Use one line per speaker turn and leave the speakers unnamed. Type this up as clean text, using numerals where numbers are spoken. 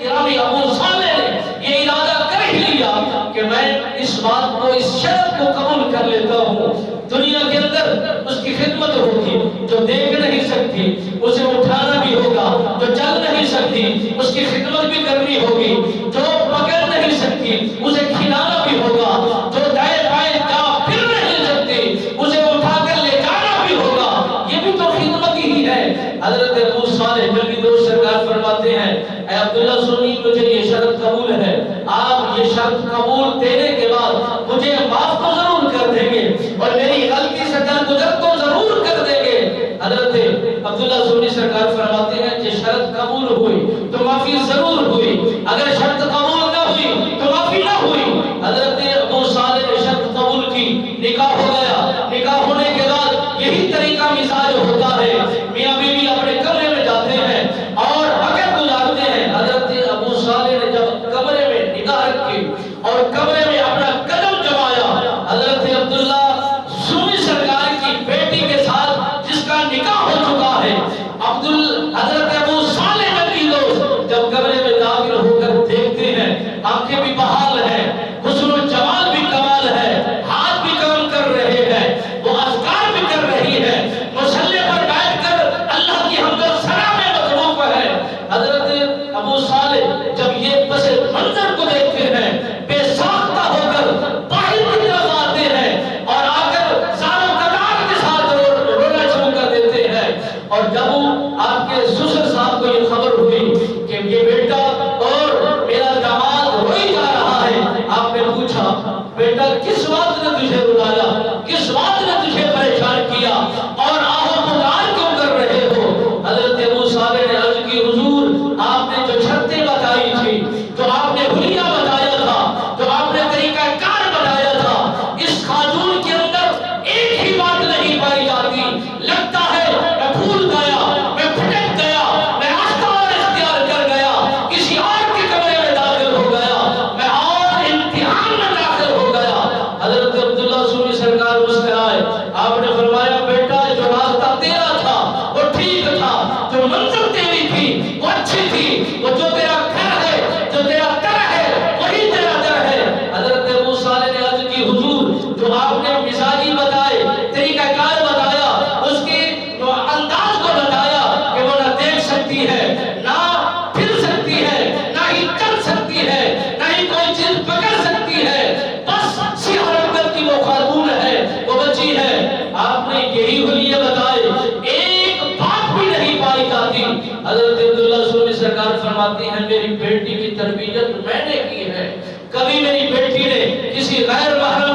گرامی ابو صالح نے یہ ارادہ کر ہی لیا کہ میں اس بات کو، اس شرط کو قبول کر لیتا ہوں، دنیا کے اندر اس کی خدمت ہوگی، جو دیکھ نہیں سکتی اسے اٹھانا بھی ہوگا، جو چل نہیں سکتی اس کی خدمت بھی کرنی ہوگی، جو پکڑ نہیں سکتی اسے کھلانا بھی ہوگا، جو دائیں بائیں جا پھر نہیں سکتی اسے اٹھا کر لے جانا بھی ہوگا، یہ بھی تو خدمت ہی ہے۔ حضرت ابو صالح جلدی دوست سرکار فرماتے ہیں اے عبداللہ سنی، مجھے یہ شرط قبول ہے، آپ یہ شرط قبول دینے کے بعد مجھے معاف تو ضرور کر دیں گے اور میری غلطی سے درگزر تو ضرور کر دیں گے۔ حضرت عبداللہ سنی سرکار فرماتے ہیں کہ شرط قبول ہوئی تو معافی ضرور ہوئی، اگر شرط قبول نہ ہوئی تو معافی نہ ہوئی۔ حضرت ابو صالح نے شرط قبول کی، نکاح ہو گیا، نکاح ہونے کے بعد یہی طریقہ مزاج ہوتا ہے، میاں بیوی اپنے کمرے میں جاتے ہیں اور وقت گزارتے ہیں۔ حضرت ابو صالح نے جب کمرے میں نگاہ رکھی اور کمرے میں اپنا قدم جمایا، حضرت عبداللہ سنی سرکار کی بیٹی کے ساتھ جس کا نکاح ہو چکا ہے، حضرت ابو صالح نبی دوست جب کمرے میں داخل ہو کر دیکھتے ہیں، آنکھیں بھی بحال ہیں، حسن و جمال بھی کمال ہے، ہاتھ بھی کام کر رہے ہیں، وہ اذکار بھی کر رہی ہے، مصلی پر بیٹھ کر اللہ کی حمد و ثنا میں مصروف ہے۔ حضرت ابو صالح جب یہ پس منظر کو دیکھتے ہیں، بے ساختہ ہو کر باہر کی طرف آتے ہیں اور آ کر زار و قطار کے ساتھ رونا شروع کر دیتے ہیں۔ اور جب آپ کے سسر صاحب کو یہ خبر ہوئی کہ یہ بیٹا اور میرا داماد روئی جا رہا ہے، آپ نے پوچھا بیٹا کس بات نے تجھے رلایا، کس بات نے تجھے پریشان کیا اور آہو پکار کیوں کر رہے ہو؟ حضرت ابو صالح نے عرض کی حضور آپ نے جو شرطیں بتائی تھی، جو آپ نے حلیہ بتایا تھا، جو آپ نے طریقہ کار بتایا تھا، اس خاتون کے اندر ایک ہی بات نہیں پائی جاتی، لگتا ہے میں بھول گیا، میں پھٹک گیا، میں راستہ اور اختیار کر گیا، کسی اور کے کمرے میں داخل ہو گیا، میں اور امتحان میں داخل ہو گیا۔ حضرت عبداللہ سنی سرکار مسکرائے، آپ نے فرمایا بیٹا جو راستہ تیرا تھا وہ ٹھیک تھا، جو منزل تیری تھی وہ اچھی تھی، وہ جو تیرا گھر ہے، جو تیرا در ہے وہی تیرا در ہے۔ حضرت ابو صالح نے عرض کی حضور جو آپ نے مزاجی بتائے، طریقہ کار بتایا، اس کے انداز کو بتایا کہ وہ نہ دیکھ سکتی ہے، نہ پھر سکتی ہے، نہ ہی چل سکتی ہے، نہ ہی کوئی چیز پکڑ سکتی ہے، بس سیاہ رنگت کی وہ خاتون ہے، وہ بچی ہے۔ آپ نے یہی حلیہ بتائے، ایک بات بھی نہیں پائی جاتی۔ حضرت عبداللہ سنی سرکار فرماتی ہیں میری بیٹی کی تربیت میں نے کی ہے، کبھی میری بیٹی نے کسی غیر محرم